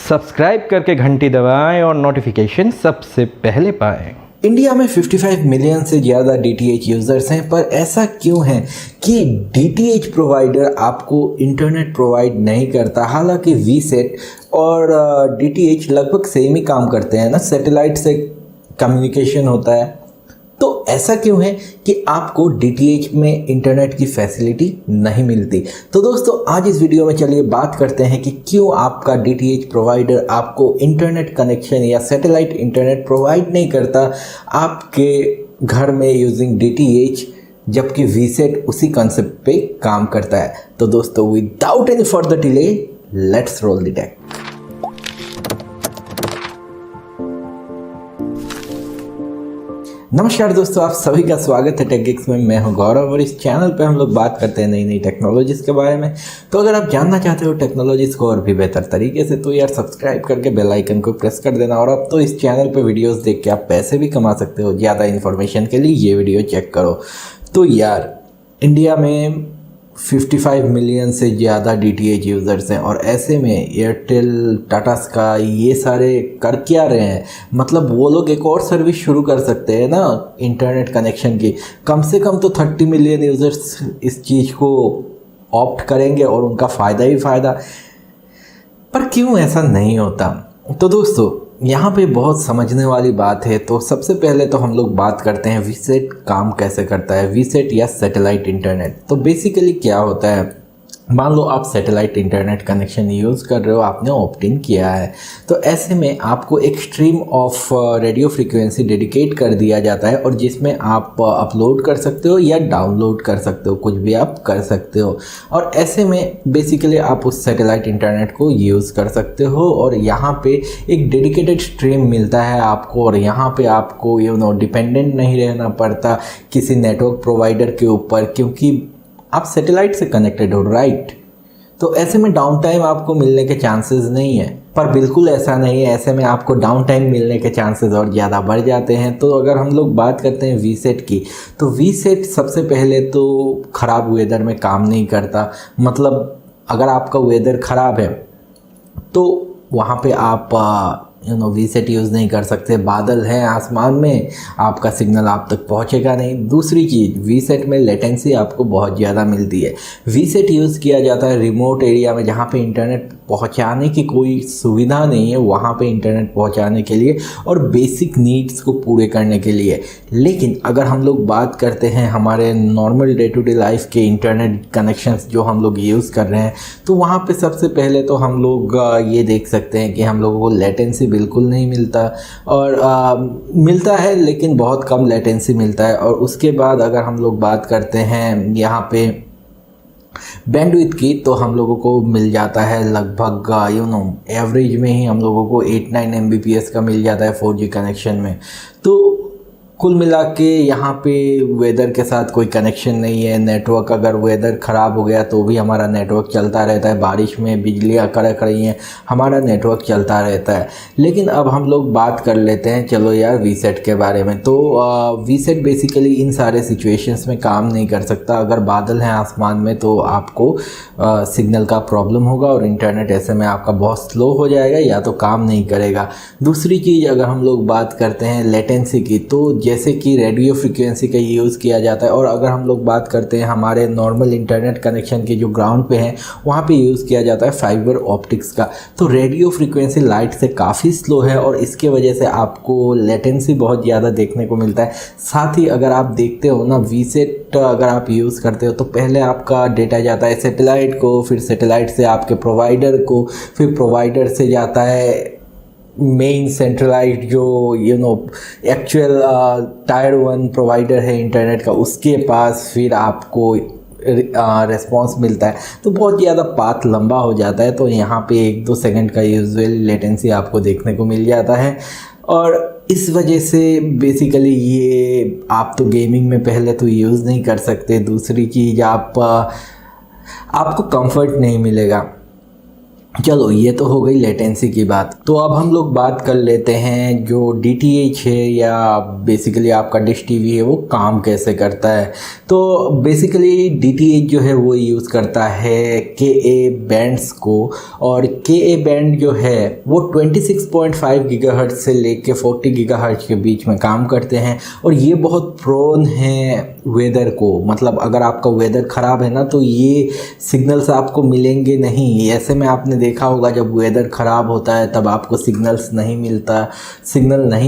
Subscribe करके घंटी दबाएं और नोटिफिकेशन सबसे पहले पाएं। इंडिया में 55 मिलियन से ज़्यादा DTH यूज़र्स हैं, पर ऐसा क्यों है कि DTH प्रोवाइडर आपको इंटरनेट प्रोवाइड नहीं करता। हालांकि वीसेट और DTH लगभग सेम ही काम करते हैं ना, सैटेलाइट से कम्युनिकेशन होता है। तो ऐसा क्यों है कि आपको DTH में इंटरनेट की फैसिलिटी नहीं मिलती। तो दोस्तों आज इस वीडियो में चलिए बात करते हैं कि क्यों आपका DTH प्रोवाइडर आपको इंटरनेट कनेक्शन या सैटेलाइट इंटरनेट प्रोवाइड नहीं करता आपके घर में यूजिंग DTH, जबकि वीसेट उसी कॉन्सेप्ट पे काम करता है। तो दोस्तों without any further delay let's roll the deck. नमस्कार दोस्तों, आप सभी का स्वागत है टेकगिक्स में। मैं हूं गौरव और इस चैनल पे हम लोग बात करते हैं नई नई टेक्नोलॉजीज़ के बारे में। तो अगर आप जानना चाहते हो टेक्नोलॉजीज़ को और भी बेहतर तरीके से, तो यार सब्सक्राइब करके बेल आइकन को प्रेस कर देना। और अब तो इस चैनल पे वीडियोस देख के आप पैसे भी कमा सकते हो। ज़्यादा इन्फॉर्मेशन के लिए ये वीडियो चेक करो। तो यार इंडिया में 55 मिलियन से ज़्यादा DTH यूज़र्स हैं और ऐसे में एयरटेल, टाटा स्काई ये सारे कर क्या रहे हैं। मतलब वो लोग एक और सर्विस शुरू कर सकते हैं ना इंटरनेट कनेक्शन की। कम से कम तो 30 मिलियन यूज़र्स इस चीज़ को ऑप्ट करेंगे और उनका फ़ायदा ही फ़ायदा। पर क्यों ऐसा नहीं होता। तो दोस्तों यहाँ पे बहुत समझने वाली बात है। तो सबसे पहले तो हम लोग बात करते हैं वीसेट काम कैसे करता है, वीसेट या सैटेलाइट इंटरनेट। तो बेसिकली क्या होता है, मान लो आप सैटेलाइट इंटरनेट कनेक्शन यूज़ कर रहे हो, आपने ऑप्ट इन किया है। तो ऐसे में आपको एक stream of radio frequency dedicate कर दिया जाता है और जिसमें आप अपलोड कर सकते हो या डाउनलोड कर सकते हो, कुछ भी आप कर सकते हो। और ऐसे में बेसिकली आप उस सैटेलाइट इंटरनेट को यूज़ कर सकते हो और यहाँ पे एक डेडिकेटेड स्ट्रीम मिलता है आपको। और यहाँ पे आपको डिपेंडेंट नहीं रहना पड़ता किसी नेटवर्क प्रोवाइडर के ऊपर, क्योंकि आप सैटेलाइट से कनेक्टेड हो, राइट। तो ऐसे में डाउन टाइम आपको मिलने के चांसेस नहीं है। पर बिल्कुल ऐसा नहीं है, ऐसे में आपको डाउन टाइम मिलने के चांसेस और ज़्यादा बढ़ जाते हैं। तो अगर हम लोग बात करते हैं वीसेट की, तो वीसेट सबसे पहले तो ख़राब वेदर में काम नहीं करता। मतलब अगर आपका वेदर ख़राब है तो वहाँ पे आप वीसेट यूज़ नहीं कर सकते। बादल हैं आसमान में, आपका सिग्नल आप तक पहुँचेगा नहीं। दूसरी चीज़, वीसेट में लेटेंसी आपको बहुत ज़्यादा मिलती है। वीसेट यूज़ किया जाता है रिमोट एरिया में जहाँ पे इंटरनेट पहुँचाने की कोई सुविधा नहीं है, वहाँ पे इंटरनेट पहुँचाने के लिए और बेसिक नीड्स को पूरे करने के लिए। लेकिन अगर हम लोग बात करते हैं हमारे normal day to day life के इंटरनेट कनेक्शंस जो हम लोग यूज़ कर रहे हैं, तो वहाँ पे सबसे पहले तो हम लोग ये देख सकते हैं कि हम लोगों को लेटेंसी बिल्कुल नहीं मिलता और मिलता है लेकिन बहुत कम लेटेंसी मिलता है। और उसके बाद अगर हम लोग बात करते हैं यहाँ पे बैंडविड्थ की, तो हम लोगों को मिल जाता है लगभग एवरेज में ही हम लोगों को 8-9 Mbps का मिल जाता है 4G कनेक्शन में। तो कुल मिला के यहाँ पे वेदर के साथ कोई कनेक्शन नहीं है। नेटवर्क अगर वेदर ख़राब हो गया तो भी हमारा नेटवर्क चलता रहता है। बारिश में बिजलियाँ कड़क रही हैं, हमारा नेटवर्क चलता रहता है। लेकिन अब हम लोग बात कर लेते हैं चलो यार वीसेट के बारे में। तो वीसेट बेसिकली इन सारे सिचुएशंस में काम नहीं कर सकता। अगर बादल हैं आसमान में तो आपको सिग्नल का प्रॉब्लम होगा और इंटरनेट ऐसे में आपका बहुत स्लो हो जाएगा या तो काम नहीं करेगा। दूसरी चीज़ अगर हम लोग बात करते हैं लेटेंसी की, तो जैसे कि रेडियो फ्रीक्वेंसी का यूज़ किया जाता है। और अगर हम लोग बात करते हैं हमारे नॉर्मल इंटरनेट कनेक्शन के जो ग्राउंड पे हैं, वहाँ पे यूज़ किया जाता है फाइबर ऑप्टिक्स का। तो रेडियो फ्रीक्वेंसी लाइट से काफ़ी स्लो है और इसके वजह से आपको लेटेंसी बहुत ज़्यादा देखने को मिलता है। साथ ही अगर आप देखते हो ना, वीसेट अगर आप यूज़ करते हो तो पहले आपका डेटा जाता है सैटेलाइट को, फिर सैटेलाइट से आपके प्रोवाइडर को, फिर प्रोवाइडर से जाता है मेन सेंट्रलाइज्ड जो एक्चुअल टायर 1 प्रोवाइडर है इंटरनेट का, उसके पास फिर आपको रिस्पॉन्स मिलता है। तो बहुत ज़्यादा पाथ लंबा हो जाता है। तो यहाँ पे 1-2 सेकंड का यूजुअली लेटेंसी आपको देखने को मिल जाता है। और इस वजह से बेसिकली ये आप तो गेमिंग में पहले तो यूज़ नहीं कर सकते। दूसरी चीज़ आपको कंफर्ट नहीं मिलेगा। चलो ये तो हो गई लेटेंसी की बात। तो अब हम लोग बात कर लेते हैं जो DTH है या बेसिकली आपका डिश टीवी है वो काम कैसे करता है। तो बेसिकली DTH जो है वो यूज़ करता है KA बैंड्स को, और KA बैंड जो है वो 26.5 गीगाहर्ट्ज से लेके 40 गीगाहर्ट्ज के बीच में काम करते हैं। और ये बहुत प्रोन है वेदर को, मतलब अगर आपका वेदर ख़राब है ना तो ये सिग्नल्स आपको मिलेंगे नहीं। ऐसे में आपने देखा होगा जब वेदर ख़राब होता है तब आपको सिग्नल नहीं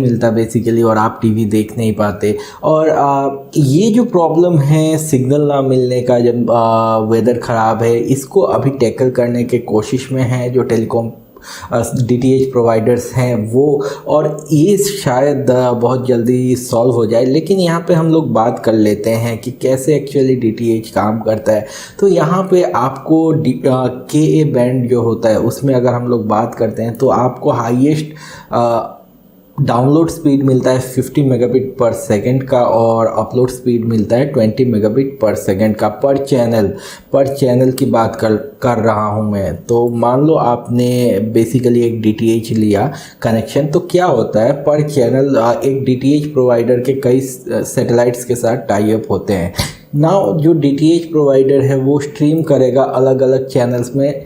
मिलता बेसिकली, और आप टीवी देख नहीं पाते। और ये जो प्रॉब्लम है सिग्नल ना मिलने का जब वेदर ख़राब है, इसको अभी टैकल करने के कोशिश में है जो टेलीकॉम DTH प्रोवाइडर्स हैं वो, और ये शायद बहुत जल्दी सॉल्व हो जाए। लेकिन यहाँ पे हम लोग बात कर लेते हैं कि कैसे एक्चुअली DTH काम करता है। तो यहाँ पे आपको KA बैंड जो होता है उसमें अगर हम लोग बात करते हैं तो आपको हाईएस्ट डाउनलोड स्पीड मिलता है 50 मेगाबिट पर सेकंड का, और अपलोड स्पीड मिलता है 20 मेगाबिट पर सेकंड का पर चैनल की बात कर रहा हूँ मैं। तो मान लो आपने बेसिकली एक DTH लिया कनेक्शन, तो क्या होता है पर चैनल एक DTH प्रोवाइडर के कई सैटेलाइट्स के साथ टाई अप होते हैं। नाउ जो DTH प्रोवाइडर है वो स्ट्रीम करेगा अलग अलग चैनल्स में,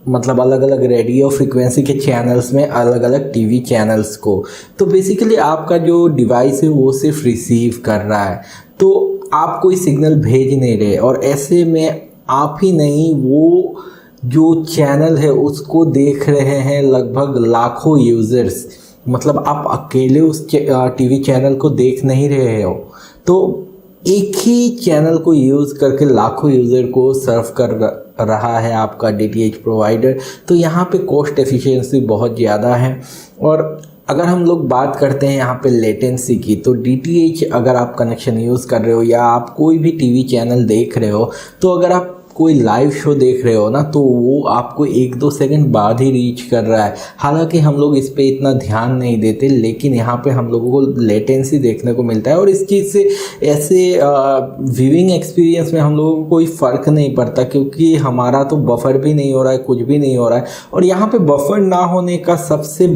मतलब अलग अलग रेडियो फ्रिक्वेंसी के चैनल्स में अलग अलग टीवी चैनल्स को। तो बेसिकली आपका जो डिवाइस है वो सिर्फ रिसीव कर रहा है, तो आप कोई सिग्नल भेज नहीं रहे। और ऐसे में आप ही नहीं, वो जो चैनल है उसको देख रहे हैं लगभग लाखों यूज़र्स। मतलब आप अकेले उस टीवी चैनल को देख नहीं रहे हो, तो एक ही चैनल को यूज़ करके लाखों यूज़र को सर्व कर रहा है आपका DTH प्रोवाइडर। तो यहाँ पे कॉस्ट एफिशिएंसी बहुत ज़्यादा है। और अगर हम लोग बात करते हैं यहाँ पे लेटेंसी की, तो DTH अगर आप कनेक्शन यूज़ कर रहे हो या आप कोई भी टीवी चैनल देख रहे हो, तो अगर आप कोई लाइव शो देख रहे हो ना तो वो आपको 1-2 सेकंड बाद ही रीच कर रहा है। हालांकि हम लोग इस पे इतना ध्यान नहीं देते, लेकिन यहाँ पे हम लोगों को लेटेंसी देखने को मिलता है। और इस चीज़ से ऐसे व्यूइंग एक्सपीरियंस में हम लोगों को कोई फ़र्क नहीं पड़ता, क्योंकि हमारा तो बफर भी नहीं हो रहा है, कुछ भी नहीं हो रहा है। और यहाँ पे बफर ना होने का सबसे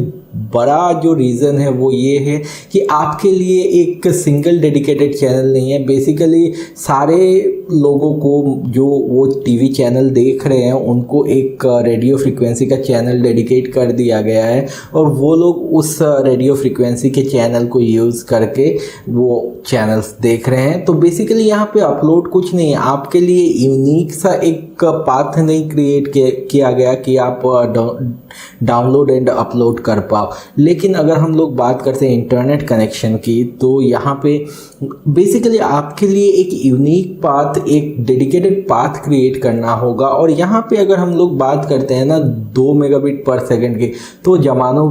बड़ा जो रीज़न है वो ये है कि आपके लिए एक सिंगल डेडिकेटेड चैनल नहीं है। बेसिकली सारे लोगों को जो वो टीवी चैनल देख रहे हैं उनको एक रेडियो फ्रिक्वेंसी का चैनल डेडिकेट कर दिया गया है, और वो लोग उस रेडियो फ्रिक्वेंसी के चैनल को यूज़ करके वो चैनल्स देख रहे हैं। तो बेसिकली यहाँ पे अपलोड कुछ नहीं है, आपके लिए यूनिक सा एक पाथ नहीं क्रिएट किया गया कि आप डाउनलोड एंड अपलोड कर पाओ। लेकिन अगर हम लोग बात करते हैं इंटरनेट कनेक्शन की, तो यहाँ पे बेसिकली आपके लिए एक यूनिक पाथ, एक डेडिकेटेड पाथ क्रिएट करना होगा। और यहाँ पे अगर हम लोग बात करते हैं ना 2 मेगाबिट पर सेकंड की, तो ज़मानों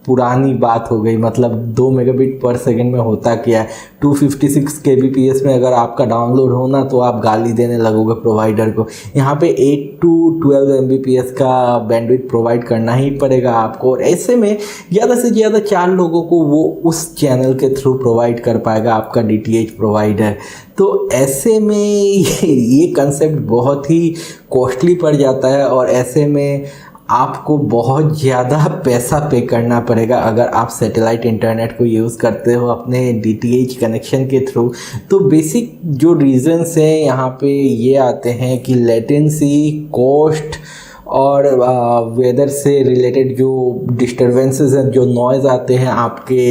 पुरानी बात हो गई। मतलब 2 मेगाबिट पर सेकंड में होता क्या है, 256 kbps में अगर आपका डाउनलोड होना तो आप गाली देने लगोगे प्रोवाइडर को। यहाँ पे 8 to 12 mbps का बैंडविड्थ प्रोवाइड करना ही पड़ेगा आपको, और ऐसे में ज़्यादा से ज़्यादा 4 लोगों को वो उस चैनल के थ्रू प्रोवाइड कर पाएगा आपका DTH प्रोवाइडर। तो ऐसे में ये कंसेप्ट बहुत ही कॉस्टली पड़ जाता है, और ऐसे में आपको बहुत ज़्यादा पैसा पे करना पड़ेगा अगर आप सैटेलाइट इंटरनेट को यूज़ करते हो अपने DTH कनेक्शन के थ्रू। तो बेसिक जो रीज़न्स हैं यहाँ पे ये आते हैं कि लेटेंसी, कॉस्ट और वेदर से रिलेटेड जो डिस्टर्बेंसेस हैं, जो नॉइज़ आते हैं आपके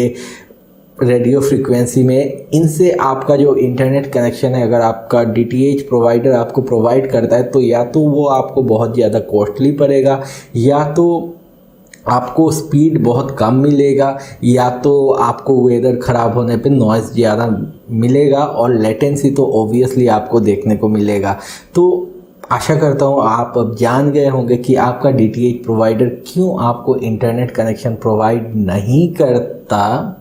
रेडियो फ्रिक्वेंसी में, इनसे आपका जो इंटरनेट कनेक्शन है अगर आपका DTH प्रोवाइडर आपको प्रोवाइड करता है तो या तो वो आपको बहुत ज़्यादा कॉस्टली पड़ेगा, या तो आपको स्पीड बहुत कम मिलेगा, या तो आपको वेदर ख़राब होने पे नॉइज़ ज़्यादा मिलेगा, और लेटेंसी तो ओबियसली आपको देखने को मिलेगा। तो आशा करता हूँ आप अब जान गए होंगे कि आपका DTH प्रोवाइडर क्यों आपको इंटरनेट कनेक्शन प्रोवाइड नहीं करता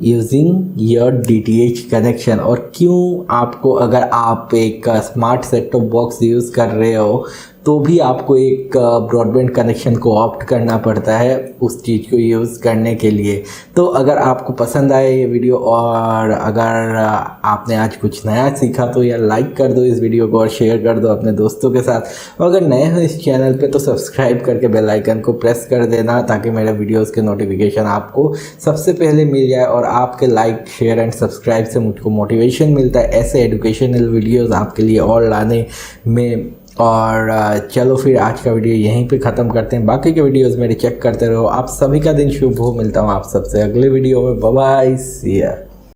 यूजिंग योर DTH कनेक्शन, और क्यों आपको, अगर आप एक smart set top box use कर रहे हो तो भी आपको एक ब्रॉडबैंड कनेक्शन को ऑप्ट करना पड़ता है उस चीज़ को यूज़ करने के लिए। तो अगर आपको पसंद आए ये वीडियो और अगर आपने आज कुछ नया सीखा तो यार लाइक कर दो इस वीडियो को और शेयर कर दो अपने दोस्तों के साथ। और अगर नए हो इस चैनल पे तो सब्सक्राइब करके बेल आइकन को प्रेस कर देना ताकि मेरे वीडियोस के नोटिफिकेशन आपको सबसे पहले मिल जाए। और आपके लाइक शेयर एंड सब्सक्राइब से मुझको मोटिवेशन मिलता है ऐसे एजुकेशनल वीडियोस आपके लिए और लाने में। और चलो फिर आज का वीडियो यहीं पे ख़त्म करते हैं। बाकी के वीडियोस मेरे चेक करते रहो। आप सभी का दिन शुभ हो। मिलता हूँ आप सबसे अगले वीडियो में। बाय बाय, सी या।